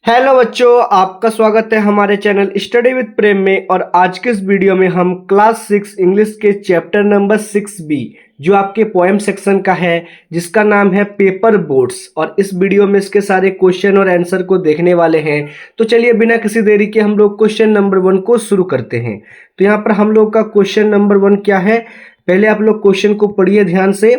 Hello बच्चों, आपका स्वागत है हमारे चैनल स्टडी विद प्रेम में। और आज के इस वीडियो में हम क्लास 6 इंग्लिश के चैप्टर नंबर 6B जो आपके पोएम सेक्शन का है, जिसका नाम है पेपर बोट्स, और इस वीडियो में इसके सारे क्वेश्चन और आंसर को देखने वाले हैं। तो चलिए बिना किसी देरी के हम लोग क्वेश्चन नंबर 1 को शुरू करते हैं। तो यहाँ पर हम लोग का क्वेश्चन नंबर 1 क्या है, पहले आप लोग क्वेश्चन को पढ़िए ध्यान से।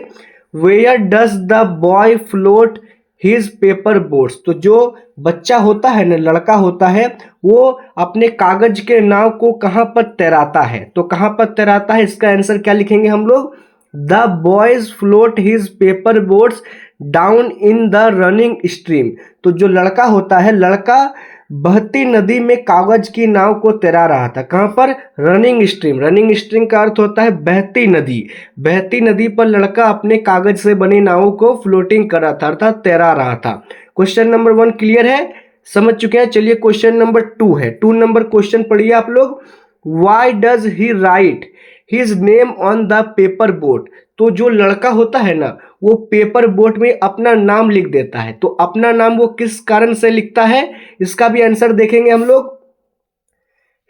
Where does the boy float his paper boats. तो जो बच्चा होता है ना, लड़का होता है, वो अपने कागज के नाव को कहाँ पर तैराता है। तो कहाँ पर तैराता है, इसका आंसर क्या लिखेंगे हम लोग। The boys float his paper boats down in the running stream. तो जो लड़का होता है, लड़का बहती नदी में कागज की नाव को तैरा रहा था। कहाँ पर, रनिंग स्ट्रीम। रनिंग स्ट्रीम का अर्थ होता है बहती नदी। बहती नदी पर लड़का अपने कागज से बनी नावों को फ्लोटिंग कर रहा था, अर्थात तैरा रहा था। क्वेश्चन नंबर 1 क्लियर है, समझ चुके हैं। चलिए क्वेश्चन नंबर 2 है। 2 नंबर क्वेश्चन पढ़िए आप लोग। Why does he write his name on the paper boat. तो जो लड़का होता है ना, वो पेपर बोट में अपना नाम लिख देता है। तो अपना नाम वो किस कारण से लिखता है, इसका भी आंसर देखेंगे हम लोग।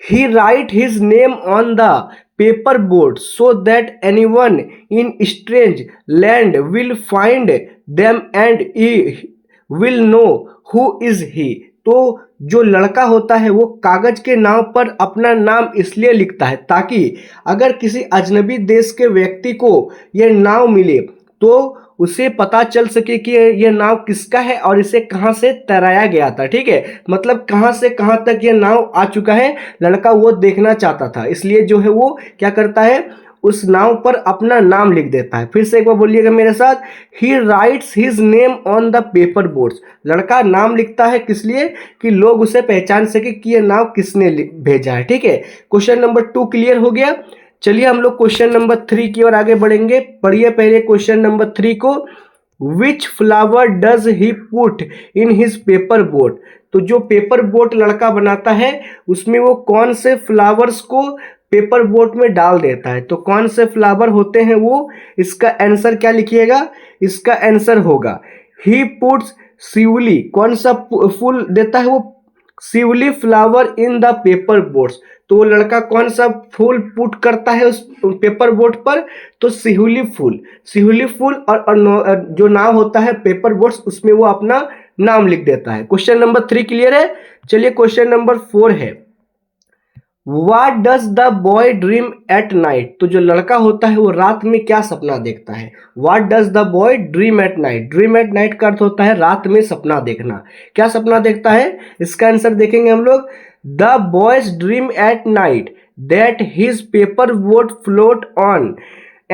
He write his name on the paper boat so that anyone in strange land will find them and will know who is he. तो जो लड़का होता है वो कागज के नाव पर अपना नाम इसलिए लिखता है ताकि अगर किसी अजनबी देश के व्यक्ति को यह नाव मिले तो उसे पता चल सके कि यह नाव किसका है और इसे कहाँ से तैराया गया था। ठीक है, मतलब कहाँ से कहाँ तक यह नाव आ चुका है, लड़का वो देखना चाहता था। इसलिए जो है वो क्या करता है, उस नाव पर अपना नाम लिख देता है। फिर से एक बार बोलिएगा मेरे साथ। ही rights his name on the paper boats. लड़का नाम लिखता है किस लिए, कि लोग उसे पहचान सके कि यह नाव किसने भेजा है। ठीक है, क्वेश्चन नंबर 2 क्लियर हो गया। चलिए हम लोग क्वेश्चन नंबर 3 की ओर आगे बढ़ेंगे। पढ़िए पहले क्वेश्चन नंबर 3 को। विच flower does he put in his paper boat. तो जो पेपर बोट लड़का बनाता है उसमें वो कौन से फ्लावर्स को पेपर बोट में डाल देता है। तो कौन से फ्लावर होते हैं वो, इसका आंसर क्या लिखिएगा। इसका आंसर होगा ही पुट्स शिवली। कौन सा फूल देता है वो, shiuli flower in the paper boats. तो वो लड़का कौन सा फूल पुट करता है उस पेपर बोट पर, तो शिहुली फूल। शिहुली फूल और जो नाम होता है पेपर बोट्स, उसमें वो अपना नाम लिख देता है। क्वेश्चन नंबर 3 क्लियर है। चलिए क्वेश्चन नंबर 4 है। What does the boy dream at night। तो जो लड़का होता है वो रात में क्या सपना देखता है। What does the boy dream at night। Dream at night का अर्थ होता है रात में सपना देखना। क्या सपना देखता है, इसका आंसर देखेंगे हम लोग। The boys dream at night that his paper boat float on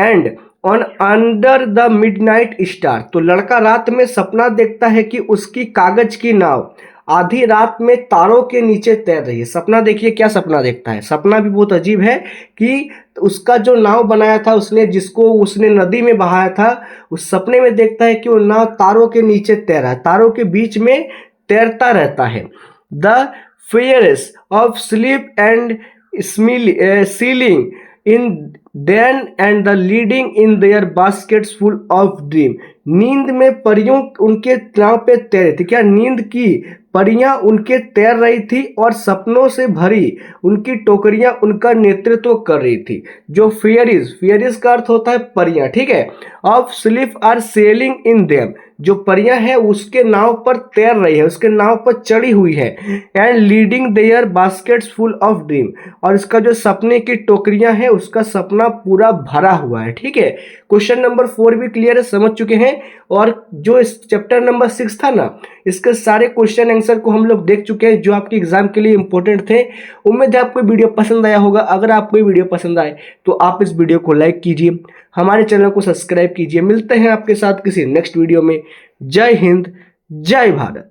and on under the midnight star। तो लड़का रात में सपना देखता है कि उसकी कागज की नाव आधी रात में तारों के नीचे तैर रही है। सपना देखिए क्या सपना देखता है। सपना भी बहुत अजीब है कि उसका जो नाव बनाया था उसने, जिसको उसने नदी में बहाया था, उस सपने में देखता है कि वो नाव तारों के नीचे तैर रहा है, तारों के बीच में तैरता रहता है। The fears of sleep and sealing in then and the leading in their baskets full of dream। नींद में परियों उनके नाव पे तैर थी। क्या नींद की परियां उनके तैर रही थी और सपनों से भरी उनकी टोकरियां उनका नेतृत्व कर रही थी। जो फियरिस का अर्थ होता है परियां। ठीक है, of sleep are sailing in them. जो परियां है उसके नाव पर तैर रही है, उसके नाव पर चढ़ी हुई है। And leading their baskets full of dream. और इसका जो सपने की टोकरियां हैं उसका सपना पूरा भरा हुआ है। ठीक है, क्वेश्चन नंबर 4 भी क्लियर है, समझ चुके हैं। और जो इस चैप्टर नंबर 6 था ना, इसके सारे क्वेश्चन आंसर को हम लोग देख चुके हैं जो आपके एग्जाम के लिए इंपॉर्टेंट थे। उम्मीद है आपको वीडियो पसंद आया होगा। अगर आपको ये वीडियो पसंद आए तो आप इस वीडियो को लाइक कीजिए, हमारे चैनल को सब्सक्राइब कीजिए। मिलते हैं आपके साथ किसी नेक्स्ट वीडियो में। जय हिंद, जय भारत।